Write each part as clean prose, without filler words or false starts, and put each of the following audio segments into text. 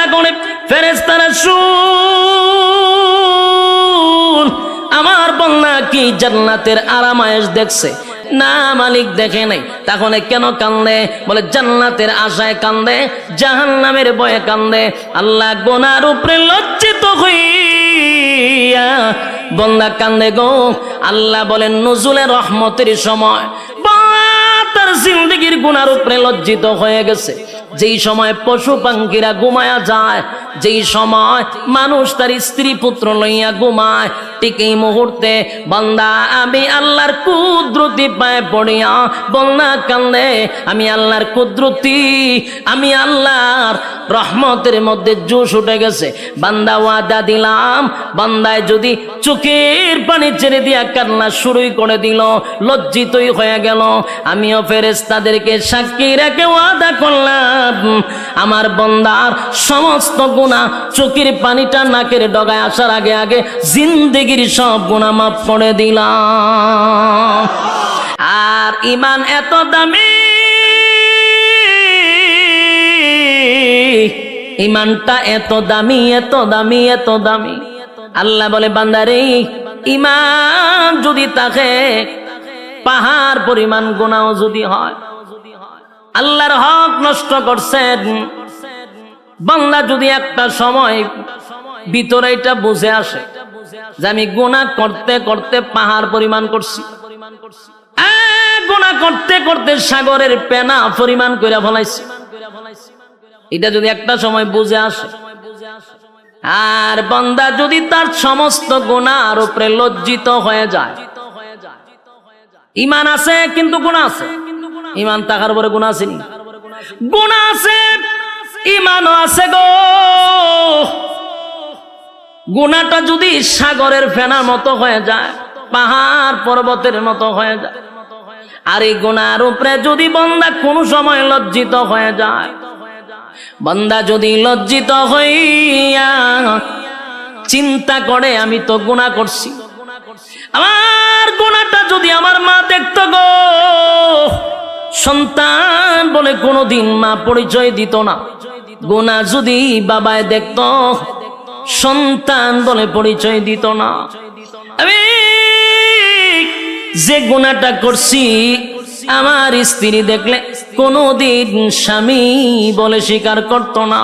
জিজ্ঞাসা করে ফেরেশতারা, শুন আমার বান্দা কি জান্নাতের আরামায়েশ দেখছে? না মালিক দেখে নাই। তখন কেন কান্দে? বলে জান্নাতের আশায় কান্দে, জাহান্নামের ভয়ে কান্দে। আল্লাহ গুনার উপরে লজ্জিত হইয়া বান্দা কান্দে গো। আল্লাহ বলেন নজুলে রহমতের সময় তার জিন্দেগির গুনার উপরে লজ্জিত হয়ে গেছে। যেই সময় পশু পাখিরা ঘুমায়া যায়, যেই সময় মানুষ তার স্ত্রী পুত্র লইয়া ঘুমায়, ঠিক এই মুহূর্তে বান্দা আমি আল্লাহর কুদরতি পায়ে পড়িয়া বান্দা কান্দে। আমি আল্লাহর কুদরতি, আমি আল্লাহর রহমতের মধ্যে জোশ উঠে গেছে। বান্দা ওয়াদা দিলাম, বান্দায় যদি চোখের পানি ছেড়ে দিয়া কান্না শুরুই করে দিল, লজ্জিতই হয়ে গেল, আমিও ফেরেশতাদেরকে সাক্ষী রেখে ওয়াদা করলাম আমার বান্দার সমস্ত গুনাহ, চোখের পানিটা নাকের ডগায় আসার আগে আগে জিন্দেগির সব গুনাহ মাফ করে দিলাম। আর ঈমান এত দামি, ঈমানটা এত দামি, এত দামি, এত দামি। আল্লাহ বলে বান্দারে ঈমান যদি থাকে, পাহাড় পরিমাণ গুনাহ যদি হয়, আল্লাহর হক নষ্ট করছেন, বান্দা যদি একটা সময় ভিতরে এটা বুঝে আসে যে আমি গুনাহ করতে করতে পাহাড় পরিমাণ করছি, গুনাহ করতে করতে সাগরের পেনা পরিমাণ করে ফলাইছি, এটা যদি একটা সময় বুঝে আসে, আর বান্দা যদি তার সমস্ত গুনাহর উপরে লজ্জিত হয়ে যায়, ঈমান আছে কিন্তু গুনাহ আছে, ঈমান থাকার পরে গুনাহ আছে, গুনাহ আছে ঈমানও আছে গো। গুনাহটা যদি সাগরের ফেনার মতো হয়ে যায়, পাহাড় পর্বতের মতো হয়ে যায়, আর এই গুনাহর উপরে যদি বান্দা কোনো সময় লজ্জিত হয়ে যায়, বান্দা যদি লজ্জিত হইয়া চিন্তা করে আমি তো গুনাহ করছি, আমার গুনাহটা যদি আমার মা দেখতো গো, সন্তান বলে কোনোদিন মা পরিচয় দিত না, গুনাহ যদি বাবায় দেখতো, সন্তান বলে পরিচয় দিত না। আমি যে গুনাহটা করছি আমার স্ত্রী দেখলে কোনোদিন স্বামী বলে স্বীকার করত না,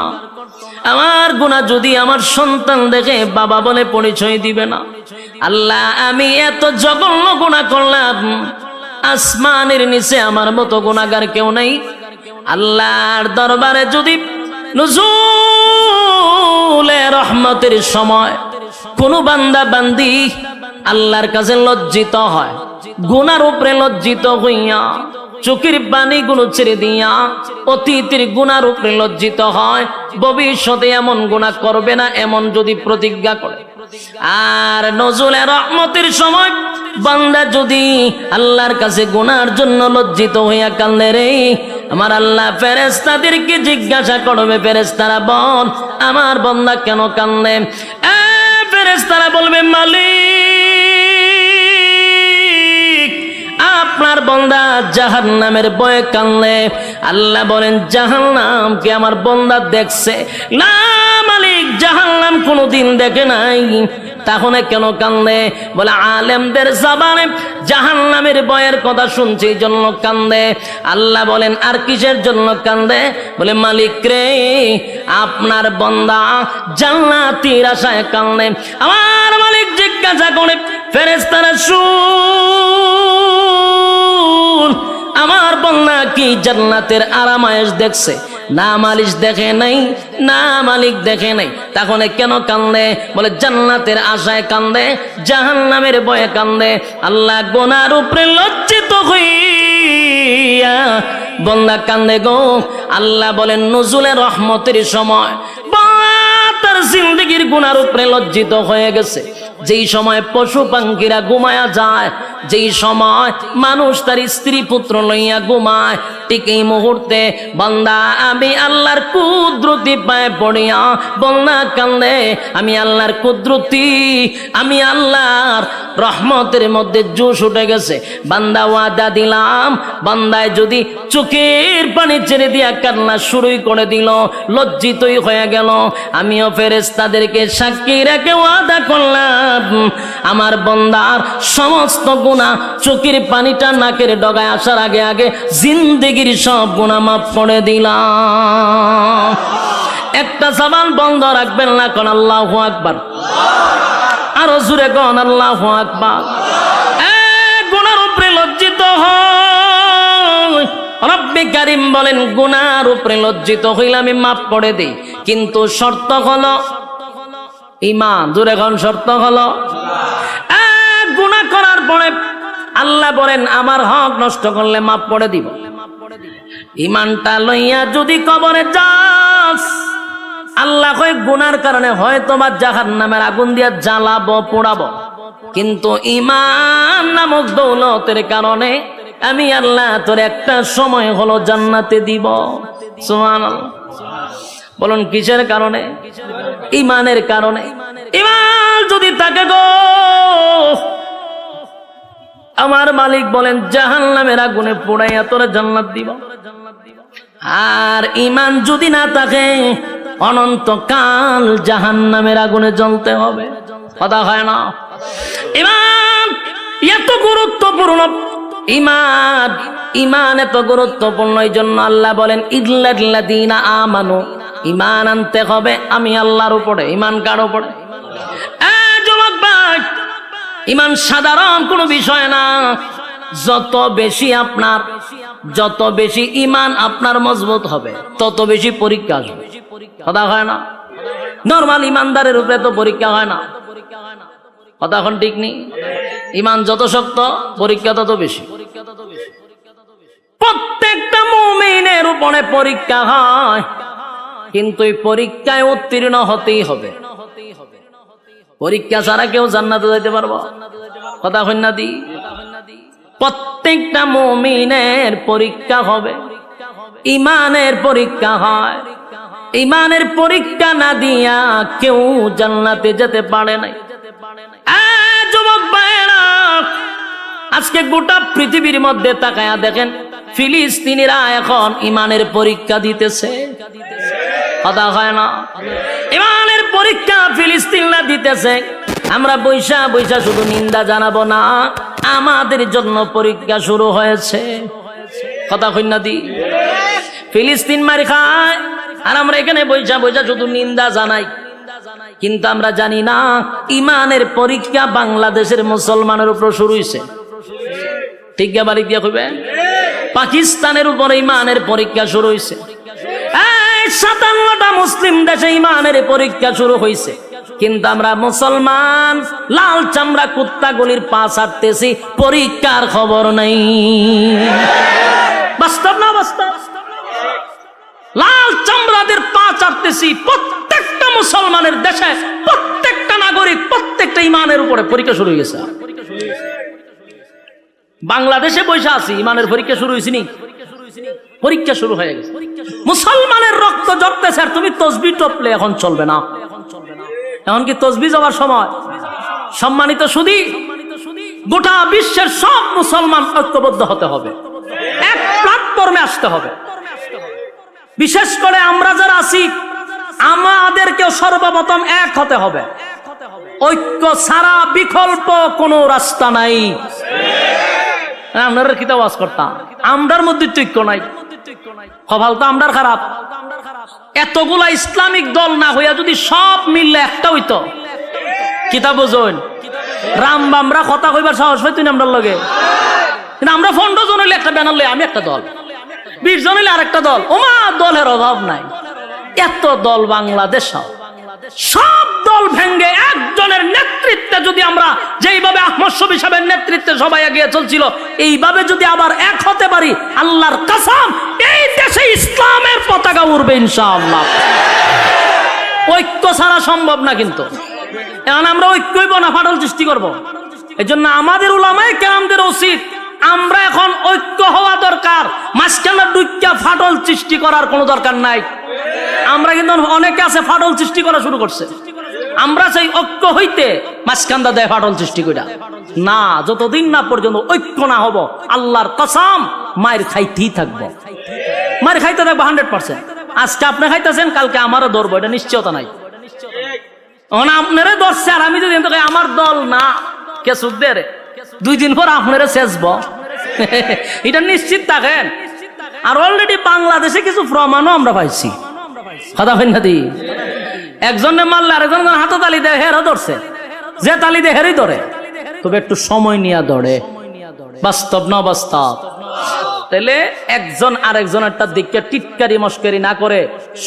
আমার গুনাহ যদি আমার সন্তান দেখে বাবা বলে পরিচয় দিবে না। আল্লাহ আমি এত জঘন্য গুনাহ করলাম, আসমানের নিচে আমার মতো গুনাহগার কেউ নাই। আল্লাহর দরবারে যদি নুজুলে রহমতের সময় কোন বান্দা বান্দি আল্লাহর কাছে লজ্জিত হয়, গুনার উপরে লজ্জিত হইয়া চোখের পানিগুলো ছেড়ে দিয়া অতীতের গুনার উপরে লজ্জিত হয়, ভবিষ্যতে এমন গুনাহ করবে না এমন যদি প্রতিজ্ঞা করে, আর নজুলে রহমতের সময় বান্দা যদি আল্লাহর কাছে গুনার জন্য লজ্জিত হইয়া কান্দে রে, আমার আল্লাহ ফেরেশতাদেরকে জিজ্ঞাসা করবে, ফেরেশতারা বল আমার বান্দা কেন কান্দে? ফেরেশতারা বলবে মালিক আপনার বান্দা জাহান্নামের ভয়ে কান্দে। আল্লাহ বলেন জাহান্নামকে আমার বান্দা দেখছে না মালিক, জাহান্নাম কোনোদিন দেখে নাই, তাহলে কেন কান্দে? বলে আলেমদের জবানে জাহান্নামের ভয়ের কথা শুনছে এই জন্য কান্দে। আল্লাহ বলেন আর কিসের জন্য কান্দে? বলে মালিক রে আপনার বান্দা জান্নাতের আশায় কান্দে। আমার মালিক জিজ্ঞাসা করে ফেরেশতারা শুন আমার বান্দা কি জান্নাতের আরামায়েশ দেখছে? না মালিক দেখে নাই, না মালিক দেখে নাই। তখন কেন কান্দে? বলে জান্নাতের আশায় কান্দে, জাহান্নামের ভয়ে কান্দে। আল্লাহ গুনার উপরে লজ্জিত হইয়া বান্দা কান্দে গো। আল্লাহ বলেন নজুলে রহমতের সময় তার জিন্দেগির গুনার উপরে লজ্জিত হয়ে গেছে। যেই সময় পশু পাখিরা ঘুমায়া যায়, যেই সময় মানুষ তার স্ত্রী পুত্র লইয়া ঘুমায়, ঠিক এই মুহূর্তে বান্দা আমি আল্লাহর কুদরতি পায়ে পড়িয়া বন্যা কান্দে, আমি আল্লাহর কুদরতি, আমি আল্লাহর রহমতের মধ্যে জোশ উঠে গেছে। বান্দা ওয়াদা দিলাম, বান্দায় যদি চোখের পানি ছেড়ে দিয়া কান্না শুরুই করে দিল, লজ্জিতই হয়ে গেল, আমিও ফেরেশতাদেরকে সাক্ষী রেখে ওয়াদা করলাম আমার বান্দার সমস্ত গুনাহ চোখের পানিটা নাকের ডগায় আসার আগে আগে জিন্দেগির সব গুনাহ মাফ করে দিলাম। একটা জবান বন্ধ রাখবেন না, কোন আল্লাহু আকবার, আরো জোরে কোন আল্লাহু আকবার। গুনার উপরে লজ্জিত হয়, রব্বে কারীম বলেন গুনার উপরে লজ্জিত হইলে আমি মাফ করে দেই, কিন্তু শর্ত হলো ঈমান। জোরে কোন শর্ত হলো, গুনাহ করার পরে আল্লাহ বলেন আমার হক নষ্ট করলে মাফ করে দিব। ঈমানটা লইয়া যদি কবরে যাস, আল্লাহ কয় গুনার কারণে হয়তো বা জাহান্নামের আগুন দিয়া জ্বালাবো পোড়াবো, কিন্তু ঈমান নামক দৌলতের কারণে আমি আল্লাহ তোর একটা সময় হলো জান্নাতে দিব। সুবহানাল্লাহ। বলুন কিসের কারণে? ঈমানের কারণে। ঈমান যদি থাকে গো, আমার মালিক বলেন জাহান্নামের আগুনে পোড়াইয়া তোরা জান্নাত দিব। আর ঈমান যদি না থাকে অনন্তকাল জাহান্নামের আগুনে জ্বলতে হবে। কথা হয় না? ঈমান এত গুরুত্বপূর্ণ, ঈমান ঈমান এত গুরুত্বপূর্ণ, এই জন্য আল্লাহ বলেন ইল্লাল্লাযীনা আমানু, ঈমান আনতে হবে আমি আল্লাহর উপরে। ঈমান কার উপরে? যুবক ভাই, ঈমান সাধারণ কোনো বিষয় না। যত বেশি ঈমান আপনার মজবুত হবে, তত বেশি পরীক্ষা আসবে। কথা হয় না? নরমাল ঈমানদারের উপরে তো পরীক্ষা হয় না। কথা এখন ঠিক নেই। ঈমান যত শক্ত, পরীক্ষা তত বেশি। প্রত্যেকটা মুমিনের উপরে পরীক্ষা হয়, কিন্তু এই পরীক্ষায় উত্তীর্ণ হতেই হবে। পরীক্ষা ছাড়া কেউ জান্নাতে যেতে পারবো? কথা হয় না দি? প্রত্যেকটা মুমিনের পরীক্ষা হবে, ঈমানের পরীক্ষা হয়। ঈমানের পরীক্ষা না দিয়া কেউ জান্নাতে যেতে পারে নাই। যুবক ভাইরা, আজকে গোটা পৃথিবীর মধ্যে তাকায়া দেখেন, ফিলিস্তিনিরা এখন ঈমানের পরীক্ষা দিতেছে। কথা হয় না? ঈমানের পরীক্ষা ফিলিস্তিনিরা দিতেছে। আমরা বৈশা বৈশা শুধু নিন্দা জানাবো না, আমাদের জন্য পরীক্ষা শুরু হয়েছে। কথা কই না দি? ফিলিস্তিন মার খায়, আর আমরা এখানে বৈশা বৈশা শুধু নিন্দা জানাই, কিন্তু আমরা জানি না ঈমানের পরীক্ষা বাংলাদেশের মুসলমানের উপর শুরু হয়েছে। ঠিক বাড়ি দিয়া কইবে, পাকিস্তানের উপর ঈমানের পরীক্ষা শুরু হয়েছে। 57টা মুসলিম দেশে ঈমানের পরীক্ষা শুরু হয়েছে, কিন্তু আমরা মুসলমান লাল চামড়া কুত্তাগুলির পা ছাড়তেছি, পরীক্ষার খবর নাই। বাস্তব না বাস্তব? লাল চামড়াদের পা চাড়তেছি প্রত্যেকটা মুসলমানের দেশে, প্রত্যেকটা নাগরিক, প্রত্যেকটা ঈমানের উপরে পরীক্ষা শুরু হয়ে গেছে। বাংলাদেশে বসে আছি, ঈমানের পরীক্ষা শুরু হয়েছে নি? পরীক্ষা শুরু হয়ে গেছে। মুসলমানের রক্ত জড়তেছে, আর তুমি তসবিহ টপলে এখন চলবে না। এখন কি তসবিহ যাওয়ার সময়? সম্মানিত সুধী, গোটা বিশ্বের সব মুসলমান ঐক্যবদ্ধ হতে হবে, এক প্ল্যাটফর্মে আসতে হবে। বিশেষ করে আমরা যারা আছি, আমাদেরকেও সর্বপ্রথম এক হতে হবে। ঐক্য ছাড়া বিকল্প কোনো রাস্তা নাই। আপনারা কি আওয়াজ করতাম? আমরার মধ্যে ঐক্য নাই, কপাল তো আমরার খারাপ। এতগুলা ইসলামিক দল না হইয়া যদি সব মিললে একটা হইতো, কিতা বুঝুন? রাম বামরা কথা কইবার সাহস হইতো না আমরার লগে। কিন্তু আমরা 15 জন হইলে একটা ব্যানার লই আমি একটা দল, 20 জন হইলে আরেকটা দল। ওমা, দলের অভাব নাই। এত দল বাংলাদেশ, সব দল ভেঙ্গে একজনের নেতৃত্বে যদি আমরা যেইভাবে আহমদ শফী সাহেবের নেতৃত্বে সবাই এগিয়ে চলছিল, এইভাবে যদি আবার এক হতে পারি, আল্লাহর কসম এই দেশে ইসলামের পতাকা উড়বে ইনশাআল্লাহ। ঐক্য ছাড়া সম্ভব না। কিন্তু এখন আমরা ঐক্যই না ফাটল সৃষ্টি করব। এজন্য আমাদের উলামায়ে কেরামদের উচিত আমরা এখন ঐক্য হওয়া দরকার, মাঝখানে দুইটা ফাটল সৃষ্টি করার কোনো দরকার নাই। আমরা কিন্তু অনেকে আছে ফাটল সৃষ্টি করা শুরু করছে, আমরা সেই ঐক্য হইতে মাঝখানটা দেয় ফাটল সৃষ্টি কইরা না। যতদিন না পর্যন্ত ঐক্য না হব আল্লাহর কসম মায়ের খাইতেই থাকবো, মায়ের খাইতে থাকবো 100%। আজকে আপনি খাইতেছেন, কালকে আমারও ধরবো, এটা নিশ্চয়তা নাই। আপনারে ধরছে আর আমি যদি আমার দল না কে সুখ দে রে, 2 দিন পর আপনারে শেষব, এটা নিশ্চিত থাকেন। আর অলরেডি বাংলাদেশে কিছু প্রমাণও আমরা পাইছি। কথা হয় না দি, একজনে মারলে আরেকজন হাতে তালি দেয়, হেরও ধরছে, যে তালি দেয় হেরই ধরে, তবে একটু সময় নিয়ে ধরে, বাস্তব না বাস্তব। তাহলে একজন আরেকজনেরটা দিকে টিটকারি মস্করি না করে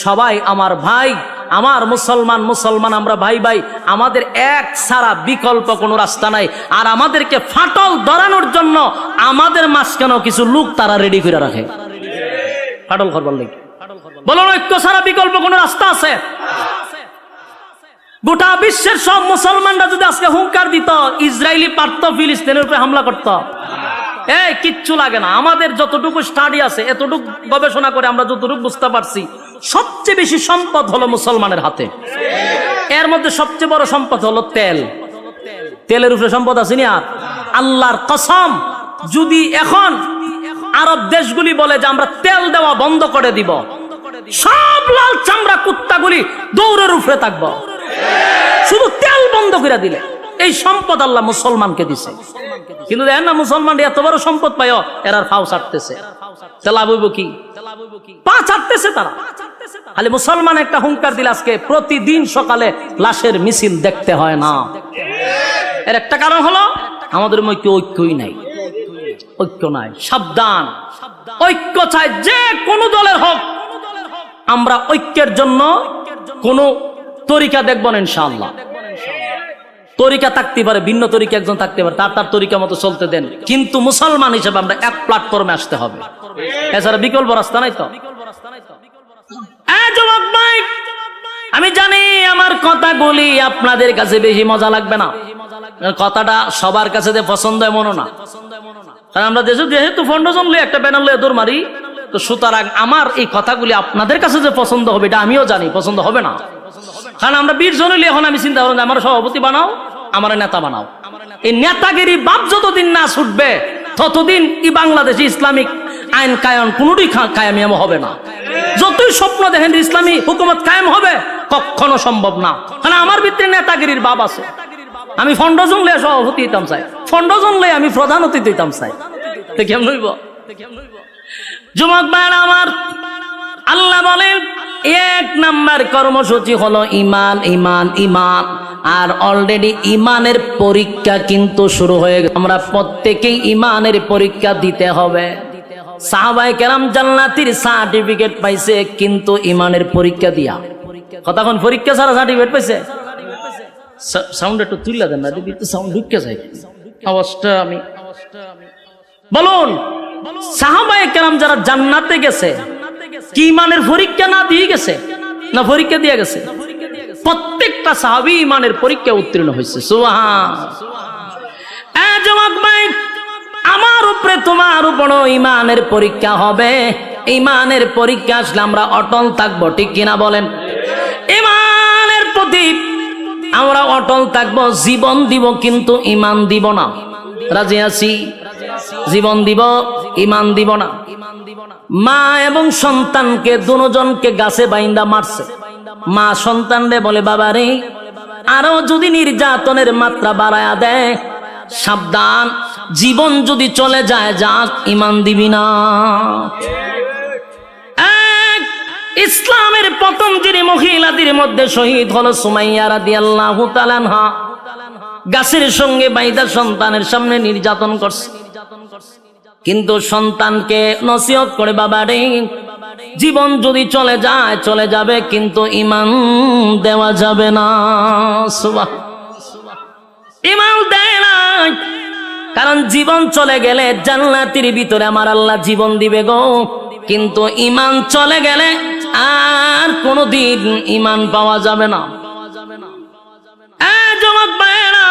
সবাই আমার ভাই, আমার মুসলমান মুসলমান, আমরা ভাই ভাই, আমাদের এক ছাড়া বিকল্প কোনো রাস্তা নাই। আর আমাদেরকে ফাটল ধরানোর জন্য আমাদের মাঝখানেও কিছু লোক তারা রেডি করে রাখে ফাটল করবার লাগে। বলুন ঐক্য ছাড়া বিকল্প কোনো রাস্তা আছে? গোটা বিশ্বের সব মুসলমানরা যদি আজকে হুঙ্কার দিত, ইসরায়েলি পারত ফিলিস্তিনের উপরে হামলা করত, এই কিচ্ছু লাগে না। আমাদের যতটুকু স্টাডি আছে, এতটুকু গবেষণা করে আমরা যতটুকু বুঝতে পারছি, সবচেয়ে বেশি সম্পদ হলো মুসলমানের হাতে। এর মধ্যে সবচেয়ে বড় সম্পদ হলো তেল। তেলের উপরে সম্পদ আছে না? আর আল্লাহর কসম, যদি এখন আরব দেশগুলি বলে যে আমরা তেল দেওয়া বন্ধ করে দিব, সব লাল চামড়া কুত্তাগুলি দৌড়ের উপরে থাকবো, শুধু তেল বন্ধ করে দিলে। এই সম্পদ আল্লাহ মুসলমানকে দিছে। কিন্তু দেখেন না, মুসলমান এত বড় সম্পদ পায়, এরা ফাও ছাড়তেছে, তেলা বইব কি পা ছাড়তেছে তারা। খালি মুসলমান একটা হুঙ্কার দিলে আজকে প্রতিদিন সকালে লাশের মিছিল দেখতে হয় না। এর একটা কারণ হলো আমাদের মধ্যে ঐক্যই নাই, ঐক্য নাই। সাবধান, ঐক্য চাই যে কোনো দলের হোক। আমরা ঐক্যের জন্য কোনো তরিকা দেখব না ইনশাআল্লাহ। তরিকা থাকতে পারে, ভিন্ন তরিকা একজন থাকতে পারে, তার তরিকা মতো চলতে দেন, কিন্তু মুসলমান হিসেবে আমরা এক প্ল্যাটফর্মে আসতে হবে, এছাড়া বিকল্প রাস্তা নাই। তো যুবক ভাই, আমি জানি আমার কথাগুলি আপনাদের কাছে বেশি মজা লাগবে না, কথাটা সবার কাছে যে পছন্দ এমনও না। কারণ আমরা দেশে যেহেতু ফাউন্ডেশন লিয়ে একটা ব্যানার লিয়ে দৌড় মারি, তো সুতরাং আমার এই কথাগুলি আপনাদের কাছে যে পছন্দ হবে এটা আমিও জানি পছন্দ হবে না। কারণ আমরা 20 জন হলে এখন আমি চিন্তা করলাম আমার সভাপতি বানাও, আমার নেতা বানাও। এই নেতাগিরি বাপ যতদিন না ছুটবে ততদিন এই বাংলাদেশে ইসলামিক আইন কায়ন কোনটি কায়েম হবে না। যতই স্বপ্ন দেখেন ইসলামী হুকুমত কায়েম হবে, কখনো সম্ভব না। কারণ আমার ভিতরে নেতাগিরির বাপ আছে। আমি ফাউন্ডেশন লিয়ে সভাপতি হইতাম চাই, ফাউন্ডেশন লিয়ে আমি প্রধান অতিথি হইতাম চাই, তো কেমন হইব? যুবক ভাইরা আমার, আল্লাহ বলেন 1 নাম্বার কর্মসূচি হলো ইমান, ইমান, ইমান। আর অলরেডি ইমানের পরীক্ষা কিন্তু শুরু হয়ে গেছে। আমরা প্রত্যেকেই ইমানের পরীক্ষা দিতে হবে। সাহাবায়ে কেরাম জান্নাতীর সার্টিফিকেট পাইছে কিন্তু ইমানের পরীক্ষা দিয়া। কতক্ষণ পরীক্ষা ছাড়া সার্টিফিকেট পাইছে? সাউন্ড একটু তুইলা দেন না, দিদি তো সাউন্ড ঢুকে যায় আওয়াজটা। আমি বলুন, সাহাবায়ে কেরাম যারা জান্নাতে গেছে কি ইমানের পরীক্ষা না দিয়ে গেছে না পরীক্ষা দিয়ে গেছে? প্রত্যেকটা সাহাবী ইমানের পরীক্ষা উত্তীর্ণ হয়েছে। সুবহান। যুবক ভাই, আমার উপরে তোমার উপর ইমানের পরীক্ষা হবে। ইমানের পরীক্ষা আসলে আমরা অটল থাকবো, ঠিক কিনা বলেন? ইমানের প্রতি আমরা অটল থাকবো, জীবন দিব কিন্তু ইমান দিব না। রাজি আছি? জীবন দিব, ইমান দিব না। মা এবং সন্তানকে দুজনকে গাছে বাইন্দা মারছে। মা সন্তানরে বলে, বাবা রে, আরো যদি নির্যাতনের মাত্রা বাড়ায়া দেয়, সাবধান, জীবন যদি চলে যায় যাক, ইমান দিবি না। ইসলামের প্রথম যিনি মহিলাদের মধ্যে শহীদ হলো সুমাইয়া রাদিয়াল্লাহু তাআলা আনহা। গাছের সঙ্গে বাইদা সন্তানের সামনে নির্যাতন করছে, কিন্তু সন্তানকে নসিহত করে, বাবা রে, জীবন যদি চলে যায় চলে যাবে, কিন্তু ইমান দেওয়া যাবে না। ইমান দেয় না, কারণ জীবন চলে গেলে জান্নাতের ভিতরে আমার আল্লাহ জীবন দিবে গো, কিন্তু ইমান চলে গেলে আর কোনদিন ইমান পাওয়া যাবে না। যুবক ভাইরা,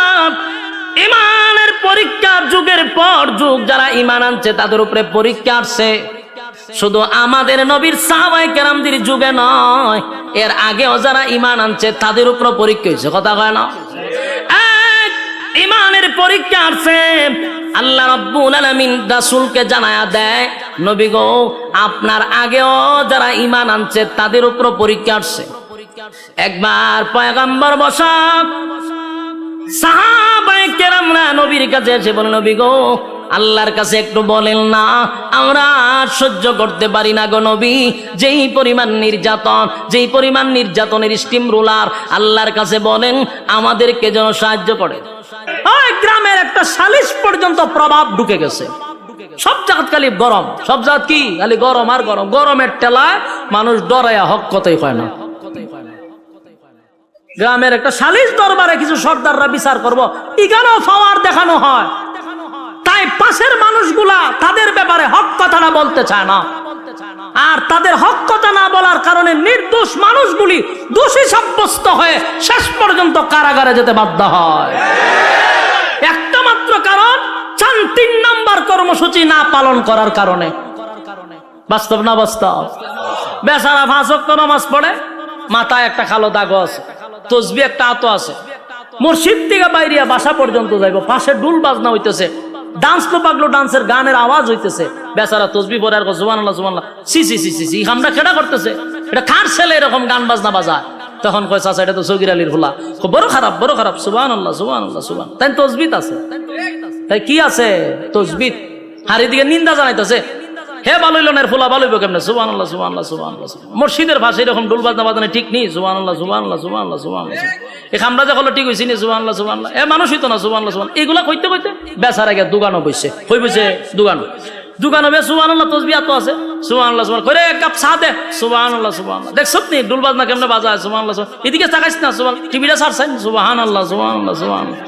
ইমানের পরীক্ষার যুগের পর যুগ যারা ঈমান আনছে তাদের উপরে পরীক্ষা আসছে। শুধু আমাদের নবীর সাহাবায়ে কেরামদের যুগে নয়, এর আগেও যারা ঈমান আনছে তাদের উপর পরীক্ষা হয়েছে। কথা কয় না? এক ঈমানের পরীক্ষা আসছে। আল্লাহ রাব্বুল আলামিন রাসূলকে জানায়া দেয়, নবী গো, আপনার আগেও যারা ঈমান আনছে তাদের উপর পরীক্ষা আসছে। একবার পয়গম্বর বসা সাহাবায়ে কেরামরা নবীর কাছে এসে বলে, নবী গো, আল্লাহর কাছে একটু বলেন না, আমরা সহ্য করতে পারি না গো নবী, যেই পরিমাণ নির্যাতন, যেই পরিমাণ নির্যাতনের স্টিম রোলার, আল্লাহর কাছে বলেন আমাদেরকে যেন সাহায্য করে। ওই গ্রামের একটা সালিশ পর্যন্ত প্রভাব ঢুকে গেছে। সব জায়গা খালি গরম, সব জায়গা কি খালি গরম আর গরম। গরমের টেলায় মানুষ ডরাইয়া হক কথাই কয় না। গ্রামের একটা সালিশ দরবারে কিছু সর্দাররা বিচার করবো, এখানেও পাওয়ার দেখানো হয়। তাই পাশের মানুষগুলা তাদের ব্যাপারে হক কথাটা বলতে চায় না, আর তাদের হক কথা না বলার কারণে নির্দোষ মানুষগুলি দোষী সাব্যস্ত হয়ে শেষ পর্যন্ত কারাগারে যেতে বাধ্য হয়। একটা মাত্র কারণ, 3 নাম্বার কর্মসূচি না পালন করার কারণে। বাস্তব না বাস্তব? বেচারা 5 ওয়াক্ত নামাজ পড়ে, মাথায় একটা কালো দাগ আছে, তসবিহ একটা আতো আছে, মসজিদ থেকে বাইরিয়া বাসা পর্যন্ত যাইব, পাশে ডুল বাজনা হইতেছে, ডান্স তো পাগলো ডান্সের গানের আওয়াজ হইতেছে, বেচারা তসবিহ পড়ে আর সুবহানাল্লাহ সুবহানাল্লাহ, সি সি সি সি, আমরা কেডা করতেছে, এটা কার ছেলে এরকম গান বাজনা বাজায়? তখন কয়, চাচা এটা তো সগীর আলীর হোলা। বড় খারাপ, বড় খারাপ, সুবহানাল্লাহ সুবহানাল্লাহ সুবহান। তাই তসবিহ আছে, তাই কি আছে? তসবিহ। আর এদিকে নিন্দা জানাইতেছে, হে ভালো হইল না, ফোলা ভালো হইব কেমনে? সুবহানাল্লাহ সুবহানাল্লাহ সুবহানাল্লাহ। মসজিদের ভাষায় এরকম ডুল বাজনা বাজানো ঠিক নেই। সুবহানাল্লাহ সুবহানাল্লাহ সুবহানাল্লাহ সুবহানাল্লাহ। এই আমরা যে হলো ঠিক হইছি নি, সুবহানাল্লাহ সুবহানাল্লাহ। এ মানুষ হইতো না, সুবহানাল্লাহ সুবহান। এগুলা কইতে কইতে বেচারা গিয়া দোকানও বসছে, কই বসে? দোকানো বে সুবহানাল্লাহ তসবিহ তো আছে, সুবহানাল্লাহ সুবহান। কইরে এক কাপ চা দে, সুবহানাল্লাহ সুবহানাল্লাহ। দেখছত নি ডুল বাজনা কেমনে বাজায়? সুবহানাল্লাহ সুবহান। এদিকে তাকাইছ না, সুবহান। টিভিটা ছাড়ছেন, সুবহানাল্লাহ সুবহানাল্লাহ সুবহানাল্লাহ।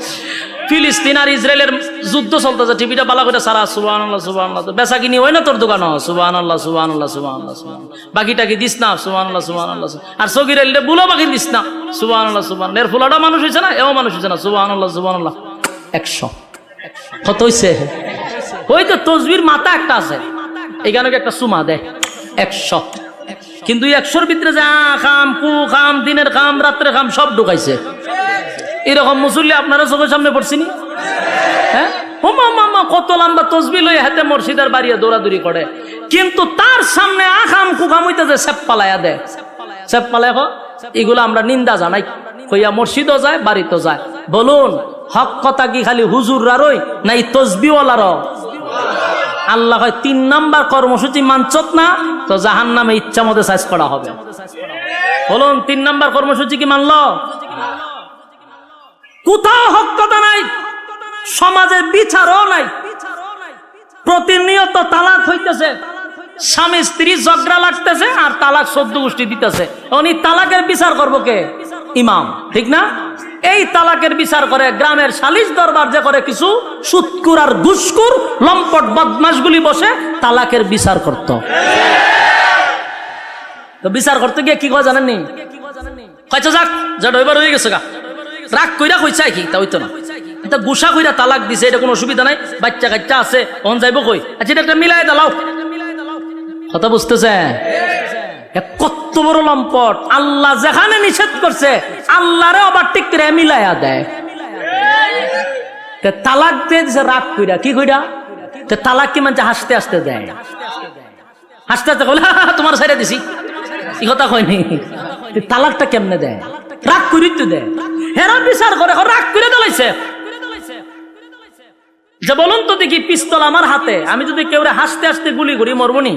ফিলিস্তিন আর ইসরায়েলের যুদ্ধ চলতেছে, টিভিটা বালা করে সারা, সুবহানাল্লাহ সুবহানাল্লাহ। বেচা কিনি হয় না তোর দোকান, সুবহানাল্লাহ সুবহানাল্লাহ সুবহানাল্লাহ সুবহানাল্লাহ। বাকিটা কি দিস না, সুবহানাল্লাহ সুবহানাল্লাহ। আর সগীর আলীরে বুলো বাকি দিস না, সুবহানাল্লাহ সুবহানাল্লাহ। এর ফুলাটা মানুষ হইছে না, এও মানুষ হইছে না, সুবহানাল্লাহ সুবহানাল্লাহ। 100 কত হইছে? ওই তো তসবির মাথা একটা আছে, এখানে একটা সুমা দেয় 100, কিন্তু 100-র ভিতরে যা খাম, কু খাম, দিনের খাম, রাত্রের খাম সব ঢুকাইছে। এরকম মুসল্লি আপনারা চোখের সামনে পড়ছিনি? হ্যাঁ, কত লম্বা তসবিহ লই হাতে মসজিদের বাড়িয়ে দৌড়াদৌড়ি করে, কিন্তু তার সামনে আখাম কুখাম হইতেছে সেপ পালাইয়া দেয়, সেপ পালায়। এগুলো আমরা নিন্দা জানাই, কইয়া মসজিদও যায়, বাড়িতেও যায়। বলুন, হক কথা কি খালি হুজুররারই না এই তসবিহওয়ালারও? আল্লাহ হয় 3 নাম্বার কর্মসূচি মানছত না তো জাহান্নামে ইচ্ছা মতো সাইজ করা হবে। বলুন, 3 নাম্বার কর্মসূচি কি মানলো? কোথাও হক কথা নাই, সমাজের বিচারও নাই, প্রতিনিয়ত তালাক হইতেছে, স্বামী স্ত্রী ঝগড়া লাগতেছে আর তালাক 14 গোষ্ঠী দিতেছে। উনি তালাকের বিচার করবো কে? ইমাম, ঠিক না? এই তালাকের বিচার করে গ্রামের সালিশ দরবার যে করে কিছু সুৎকুর আর ঘুষখোর লম্পট বদমাশগুলি বসে তালাকের বিচার করত। তো বিচার করতে গিয়ে কি কয় জানেননি? কয়টা যাক যা ডইবার হয়ে গেছে গা, রাগ কইরা কইছে কি তা হইতো না, এটা গুসা কইরা তালাক দিছে, এটা কোনো অসুবিধা নাই, বাচ্চা কাচ্চা আছে, অন যাইব কই? আচ্ছা এটা একটা মিলাই দাও, কথা বুঝতেছে? কত বড় লম্পট! আল্লাহ যেখানে নিষেধ করছে আল্লাহরে আবার ঠিক করে মিলাইয়া দেয়। তালাক দিয়ে দিছে রাগ কইরা, কি কইরা? তালাক কি মানে হাসতে হাসতে দেয়, হাসতে হাসতে বলে তোমার সাইডে দিছি, এই কথা কয়নি। তালাকটা কেমনে দেয়? রাগ করি তো দেয়, হেরা বিচার করে রাগ করে দিলাইছে। যে বলুন তো দেখি, পিস্তল আমার হাতে, আমি যদি কেউ হাসতে হাসতে গুলি করি মরবনি?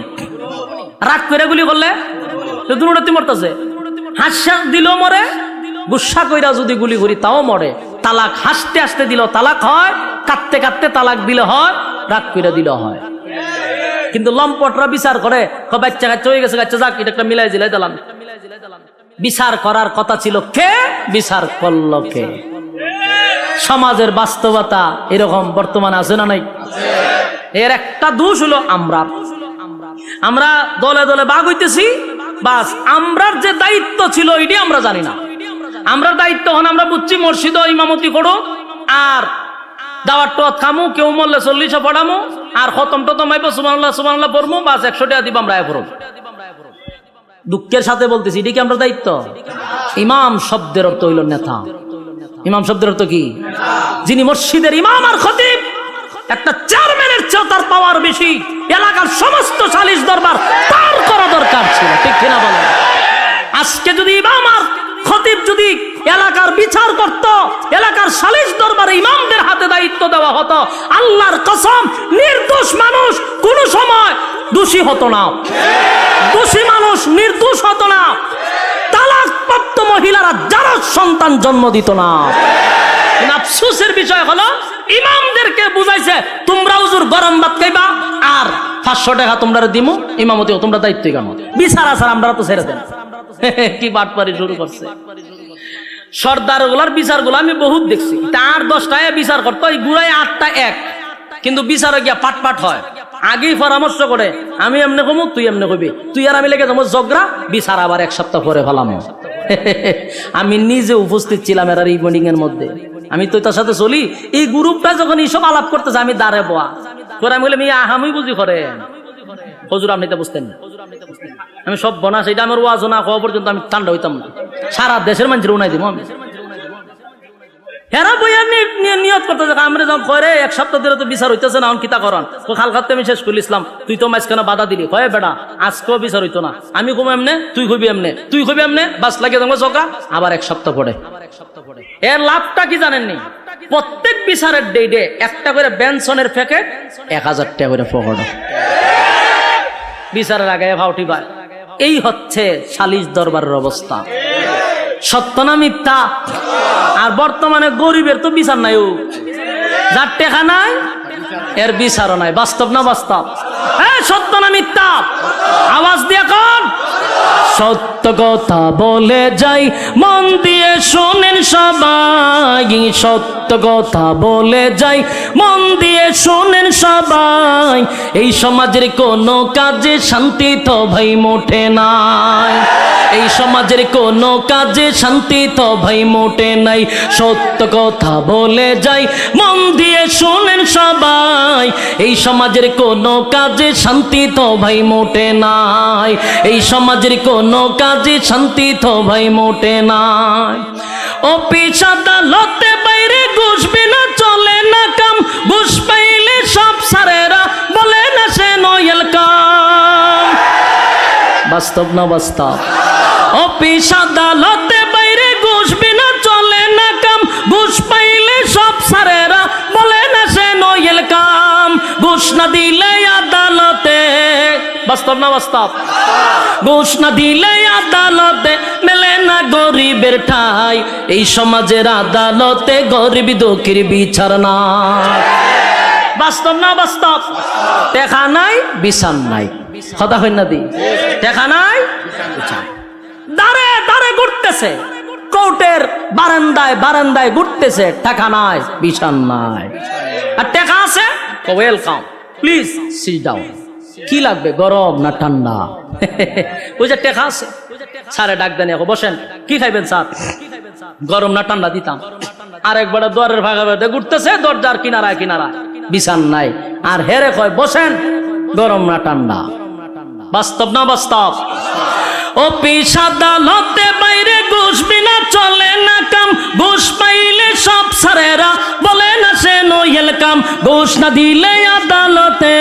রাগ করে গুলি করলে দুটোতে মরতেছে, হাসা দিল মরে, গুসা কইরা যদি গুলি করি তাও মরে। তালাক হাসতে হাসতে দিল তালাক হয়, কাঁদতে কাঁদতে তালাক দিলে হয়, রাগ কইরা দিল হয়। কিন্তু লম্পটরা বিচার করে, বাচ্চা কাচ্চা হয়ে গেছে, বাচ্চা যাক এটা একটা মিলাই দিলাই দিলাম। বিচার করার কথা ছিল কে? বিচার করলো কে? সমাজের বাস্তবতা এরকম বর্তমানে আছে না নাই? এর একটা দোষ হলো আমরা দলে দলে ভাগ হইতেছি, বাস আমরার যে দায়িত্ব ছিল এটি আমরা জানি না। আমরা দায়িত্ব হন আমরা বুঝছি মসজিদ ইমামতি করো, আর দাওয়াত টোয়াত খামু, কেউ মরলে 40 পড়ামু, আর খতম টতম আইব সুবহানাল্লাহ সুবহানাল্লাহ পড়মু, বাস 100 টাকা দিব আমরা পড়ব। দুঃখের সাথে বলতেছি, এটা কি আমরা দায়িত্ব? ইমাম শব্দের অর্থ হইল নেতা। ইমাম শব্দের অর্থ কি? যিনি মসজিদের ইমাম আর খতিব। একটা চেয়ারম্যানের চেয়েও তার পাওয়ার বেশি। এলাকার সমস্ত সালিশ দরবার তার করা দরকার ছিল, ঠিক কিনা বলেন? আজকে যদি ইমাম আর খতিব যদি এলাকার বিচার করত, এলাকার সালিশ দরবারে ইমামদের হাতে দায়িত্ব দেওয়া হতো, আল্লাহর কসম নির্দোষ মানুষ কোন সময় দোষী হতো না, দোষী মানুষ নির্দোষ হতো না, তালাকপ্রাপ্ত মহিলারা যারা সন্তান জন্ম দিত না। আফসোসের বিষয় হলো ইমামদেরকে বুঝাইছে তোমরা হুজুর গরম ভাত খাইবা আর 500 টাকা তোমরা দিমু, ইমামতিও তোমরা দায়িত্বই কেন, বিচার আসার আমরা তো ছেড়ে দেন। কি বাটপারি শুরু করছে। সর্দার গুলার বিচার গুলো আমি বহুত দেখছি, 8-10টায় বিচার করতো, ওই গুড়ায় 8টা এক, কিন্তু বিচারে গিয়া পাট পাট হয়। আগেই পরামর্শ করে আমি এমনি কমু, তুই এমনি কবি, তুই আর আমি লেগে যাবো ঝগড়া, বিচার আবার 1 সপ্তাহ পরে ফেলাম। আমি নিজে উপস্থিত ছিলাম এর এই মিটিং এর মধ্যে, আমি তো তার সাথে চলি। এই গ্রুপটা যখন এইসব আলাপ করতেছে আমি দাঁড়ে বোয়া করে, আমি বললাম আমি বুঝি করে হুজুর আপনি তো বুঝতেন না, আমি সব বনা সেটা আমার ওয়াজ না হওয়া পর্যন্ত আমি ঠান্ডা হইতাম না, সারা দেশের মানুষের উনাই দিব আমি। হেরা বইয়া নিয়ত করতে আমরা যখন করে 1 সপ্তাহ ধরে তো বিচার হইতেছে না, কিতা করান কাল খাতে আমি শেষ করে ইসলাম, তুই তো মাঝখানে বাধা দিলি, হয় বেটা আজকেও বিচার হইতো না, আমি কমে এমনে তুই কবি এমনে, তুই কবি এমনে, বাস লাগে তোমার চোখা আবার 1 সপ্তাহ পরে। এর লাভটা কি জানেননি? প্রত্যেক বিচারের ডেটে একটা করে বেনসনের প্যাকেট 1000 টাকা করে পকেট, বিচারের আগে ভাউটি পায়। এই হচ্ছে সালিশ দরবারের অবস্থা। সত্য না মিথ্যা? আর বর্তমানে গরিবের তো বিচার নাই, যার টাকা নাই এর বিচারও নাই। বাস্তব না বাস্তব? হ্যাঁ, সত্য না মিথ্যা? আওয়াজ দিয়ে কোন সত্য কথা বলে যাই, মন দিয়ে শোনেন সবাই, সত্য কথা বলে যাই, মন দিয়ে শোনেন সবাই, এই সমাজের কোনো কাজে শান্তি তো ভাই মোটে নাই, এই সমাজের কোনো কাজে শান্তি তো ভাই মোটে নাই। সত্য কথা বলে যাই, মন দিয়ে শোনেন সবাই, এই সমাজের কোনো কাজে শান্তি তো ভাই মোটে নাই, এই সমাজের কোনো কাজে শান্তি তো ভাই মোটে নাই। অফিস আদালতে বাইরে ঘুষ বিনা চলে না কাম, ঘুষ পাইলে সব সারেরা বলে না সে নয়েল কাম। বাস্তব না বাস্তব? অফিস আদালতে বাইরে ঘুষ বিনা চলে না কাম, ঘুষ পাইলে সব সারেরা বলে না সে নয়েল কাম। ঘুষ না দিলে আদালতে, বাস্তব না বাস্তব? ঘুষ না দিলে আদালতে মেলে না গরিবের ঠাই, এই সমাজের আদালতে গরিব দুঃখীর বিচার না। বাস্তব না বাস্তব? দেখা নাই বিচার নাই, কথা হয় না দি? দেখা নাই দাঁড়ে দাঁড়ে ঘুরতেছে, কোর্টের বারান্দায় বারান্দায় ঘুরতেছে, টাকা নাই বিচার নাই। আর টাকা আছে, ওয়েলকাম, প্লিজ সিট ডাউন। কি লাগবে, গরম না ঠান্ডা? ওই যে টাকা আছে, স্যারে ডাক দেন, বসেন, কি খাইবেন স্যার? গরম না ঠান্ডা দিতাম। আরেকবার দুয়ারের ভাগা ভাগে ঘুরতেছে, দরজার কিনারায় কিনারায়, বিচার নাই। আর হেরে কয় বসেন, গরম না ঠান্ডা। বাস্তব না বাস্তব? অফিস আদালতে বাইরে ঘুষ বিনা চলে না কাম, ঘুষ পাইলে সব সারেরা বলে না সে নয়েল কাম। ঘুষ না দিলে আদালতে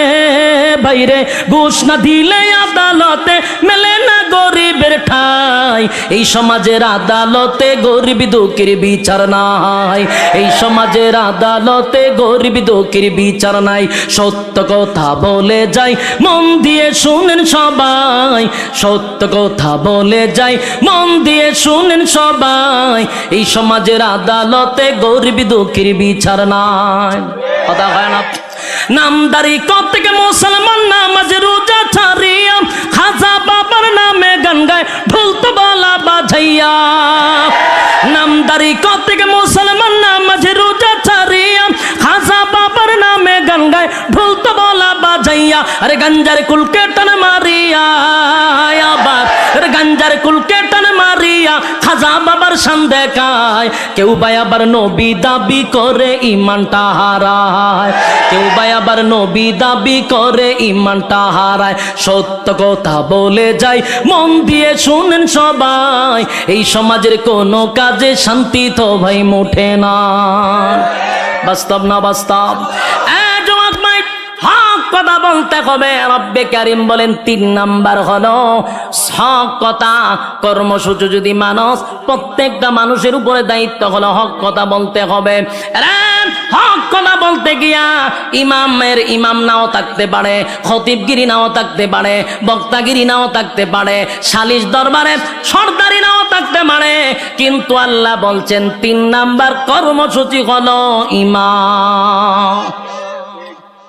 বাইরে, ঘুষ না দিলে আদালতে মেলে না গরিবের ঠাই, এই সমাজের আদালতে গরিব দুঃখীর বিচার নাই, এই সমাজের আদালতে গরিব দুঃখীর বিচার নাই। সত্য কথা বলে যাই, মন দিয়ে শুনেন সবাই, সত্য কথা বলে যাই, মন দিয়ে শুনেন সবাই, এই সমাজের আদালতে গরিব দুঃখীর বিচার নাই। কথা হয় না? নামদারি কত থেকে মুসলমান নামাজ রোজা ছাড়িয়া, খাজা বাবার নামে গান গায় ঢোল তবলা বাজাইয়া। নামদারি কত থেকে মুসলমান নামাজ রোজা ছাড়িয়া, খাজা বাবার নামে গান গায় ঢোল তবলা বাজাইয়া। আরে গঞ্জার কুলকে টান মারিয়া, আবার গাঞ্জার কুলকে টান মারিয়া দিয়া খাজা বাবার শান দেখায়, কেউ ভাই আবার নবী দাবি করে ইমানটা হারায়, কেউ ভাই আবার নবী দাবি করে ইমানটা হারায়। সত্য কথা বলে যাই, মন দিয়ে শুনেন সবাই, এই সমাজের কোনো কাজে শান্তি তো ভাই মোটে না। বাস্তব না বাস্তব? যুবক ভাই, হক কথা বলতে হবে। রব্বে কারিম বলেন 3 নাম্বার হলো হক কথা। কর্মসূচি যদি মানুষ, প্রত্যেকটা মানুষের উপরে দায়িত্ব হলো হক কথা বলতে হবে। হক কথা বলতে গিয়া ইমাম নাও থাকতে পারে, খতিবগিরি নাও থাকতে পারে, বক্তাগিরি নাও থাকতে পারে, সালিশ দরবারে সর্দারি নাও থাকতে পারে, কিন্তু আল্লাহ বলছেন 3 নাম্বার কর্মসূচি হলো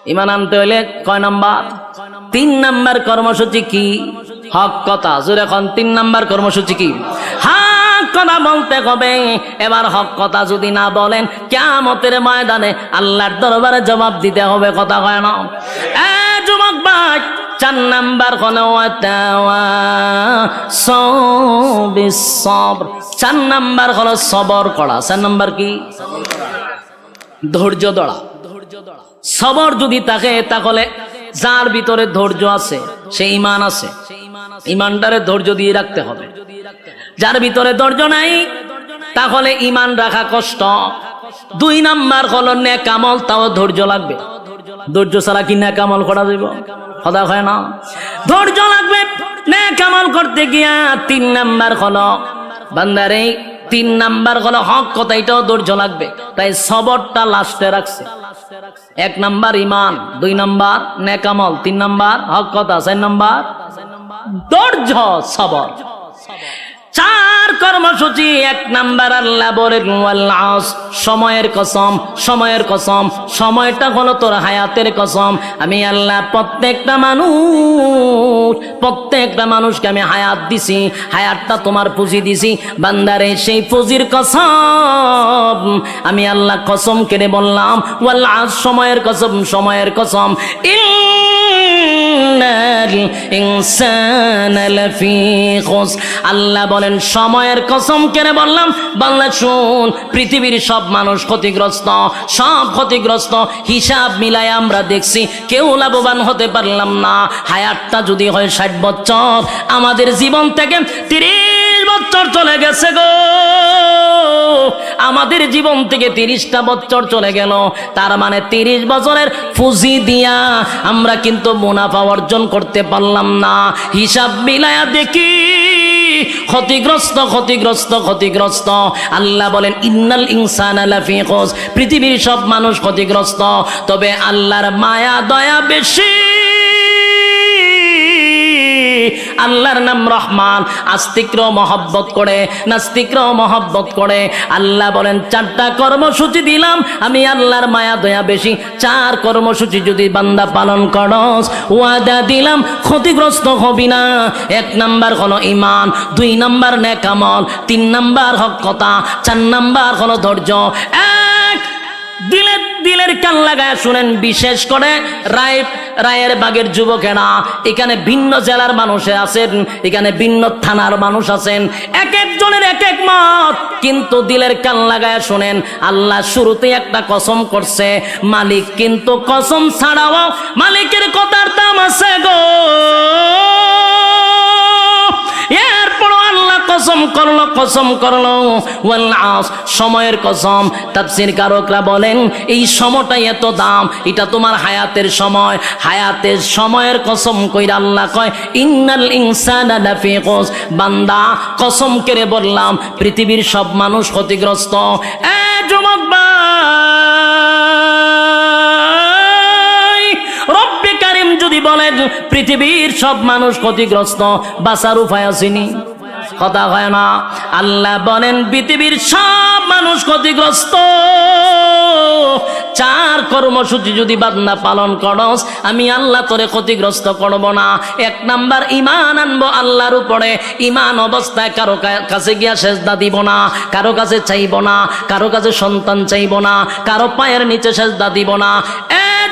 ইমান আনতে হইলে কয় নাম্বার? 3 নাম্বার কর্মসূচি কি? হক কথা। জোরে এখন 3 নাম্বার কর্মসূচি কি? হক কথা বলতে হবে। এবার হক কথা যদি না বলেন, কিয়ামতের ময়দানে আল্লাহর দরবারে জবাব দিতে হবে। কথা কয় না? যুবক ভাই, 4 নাম্বার হলো 4 নাম্বার হলো সবর করা। 4 নাম্বার কি? ধৈর্য ধরা। সবর যদি থাকে, তাহলে যার ভিতরে ধৈর্য আছে সে ঈমান আছে, ঈমানটারে ধৈর্য দিয়ে রাখতে হবে। যার ভিতরে ধৈর্য নাই, তাহলে ঈমান রাখা কষ্ট। 2 নাম্বার হলো নেক আমল, তাও ধৈর্য লাগবে। ধৈর্য ছাড়া কি নেক আমল করা যাবে? কথা হয় না? ধৈর্য লাগবে নেক আমল করতে গিয়া। 3 নাম্বার হলো বান্দারে, 3 নাম্বার হলো হক কথা, এটাও ধৈর্য লাগবে। তাই সবরটা লাস্টে রাখছে। 1 নাম্বার ঈমান, 2 নাম্বার নেক আমল, 3 নাম্বার হক কথা, 4 নাম্বার ধৈর্য সবর। 4 কর্মসূচি। 1 নাম্বার আল্লাহ বলেন ওয়াল আস, সময়ের কসম, সময়ের কসম। সময়টা হলো তোর হায়াতের কসম। আমি আল্লাহ প্রত্যেকটা মানুষকে আমি হায়াত দিছি, হায়াতটা তোমার পুঁজি দিছি। বান্দারে, সেই পুঁজির কসম আমি আল্লাহ কসম কেটে বললাম ওয়াল আস, সময়ের কসম, সময়ের কসম। ইন্নাল ইনসানা লাফি খুসর। আল্লাহ বলেন সময়ের কসম কেন বললাম? বাংলা শুন, পৃথিবীর সব মানুষ ক্ষতিগ্রস্ত, সব ক্ষতিগ্রস্ত। হিসাব মিলায় আমরা দেখছি কেউ লাভবান হতে পারলাম না। হায়াতটা যদি হয় 60 বছর, আমাদের জীবন থেকে 30 বছর চলে গেছে গো। আমাদের জীবন থেকে 30টা বছর চলে গেল। তার মানে 30 বছরের পুঁজি দিয়া আমরা কিন্তু মুনাফা অর্জন করতে পারলাম না। হিসাব মিলায়া দেখি ক্ষতিগ্রস্ত, ক্ষতিগ্রস্ত, ক্ষতিগ্রস্ত। আল্লাহ বলেন ইন্নাল ইনসানা লাফি খুসর, পৃথিবীর সব মানুষ ক্ষতিগ্রস্ত। তবে আল্লাহর মায়া দয়া বেশি। আল্লাহর নাম রহমান, আস্তিকরাও মহব্বত করে, নাস্তিকরাও মহব্বত করে। আল্লাহ বলেন 4টা কর্মসূচি দিলাম, আমি আল্লাহর মায়া দয়া বেশি। 4 কর্মসূচি যদি বান্দা পালন করস, ওয়াদা দিলাম ক্ষতিগ্রস্ত হবি না। 1 নাম্বার হলো ঈমান, 2 নাম্বার নেক আমল, 3 নাম্বার হক কথা, 4 নাম্বার হলো ধৈর্য। দিলের কান লাগায় শুনেন, বিশেষ করে রায়ের বাগের যুবকেরা, এখানে ভিন্ন জেলার মানুষ আছেন, এখানে ভিন্ন থানার মানুষ আছেন, এক একজনের এক এক মত, কিন্তু দিলের কান লাগায় শুনেন। আল্লাহ শুরুতে একটা কসম করছে, মালিক কিন্তু কসম ছাড়াও মালিকের কথার দাম আছে গো। এরপরও আল্লাহ কসম করলো ওয়াল আস, সময়ের কসম। তাফসীর কারকরা বলেন এই সময়টাই এত দাম, এটা তোমার হায়াতের সময়। হায়াতের সময়ের কসম কইরা আল্লাহ কয় ইন্নাল ইনসানা লাফি খুসর। বান্দা, কসম করে বললাম পৃথিবীর সব মানুষ ক্ষতিগ্রস্ত। যুবক ভাই, রব্বে কারিম যদি বলেন পৃথিবীর সব মানুষ ক্ষতিগ্রস্ত, বাঁচার উপায় আসেনি? কথা হয় না? আল্লাহ বলেন পৃথিবীর সব মানুষ ক্ষতিগ্রস্ত। 4 কর্মসূচি যদি বান্দা পালন করস, আমি আল্লাহ তোরে ক্ষতিগ্রস্ত করব না। 1 নাম্বার ঈমান আনবো আল্লাহর উপরে। ঈমান অবস্থায় কারো কাছে গিয়া সেজদা দিব না, কারো কাছে চাইব না, কারো কাছে সন্তান চাইব না, কারো পায়ের নিচে সেজদা দিব না।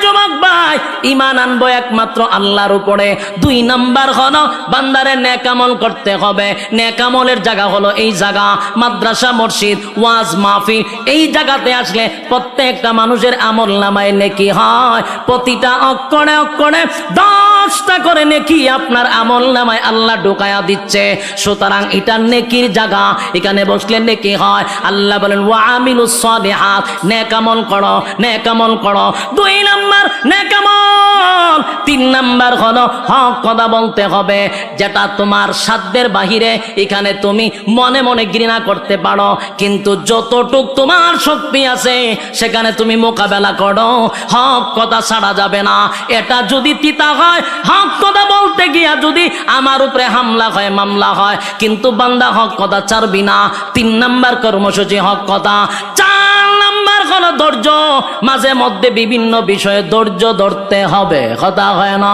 যুবক নাই, ঈমান আনবো একমাত্র আল্লাহর উপরে। 2 নাম্বার হলো বান্দারে নেক আমল করতে হবে। নেক আমলের জায়গা হলো এই জায়গা, মাদ্রাসা, মসজিদ, ওয়াজ মাহফিল। এই জায়গাতে আসলে প্রত্যেকটা মানুষের আমল নামায় নেকি হয়। প্রতিটা অক্ষরে অক্ষরে 10টা করে নেকি আপনার আমল নামায় আল্লাহ ঢোকায়া দিচ্ছে। সুতরাং এটা নেকির জায়গা, এখানে বসলে নেকি হয়। আল্লাহ বলেন ওয়া আমিলুস সালিহাত, নেক আমল করো, নেক আমল করো। 2 নাম্বার নেক আমল। 3 নাম্বার হলো হক কথা বলতে হবে, যেটা তোমার সাধ্যের বাহিরে। এখানে তুমি মনে মনে ঘৃণা করতে পারো, কিন্তু যতটুক তোমার শক্তি আছে সেখানে তুমি মোকাবেলা করো। হক কথা ছাড়া যাবে না। এটা যদি তিতা হয়, হক কথা বলতে গিয়া যদি আমার উপরে হামলা হয়, মামলা হয়, কিন্তু বান্দা হক কথা ছাড়বি না। 3 নাম্বার কর্মসূচি হক কথা। 4 নাম্বার হলো ধৈর্য। মাঝে মধ্যে বিভিন্ন বিষয়ে ধৈর্য ধরতে হবে, কথা হয় না।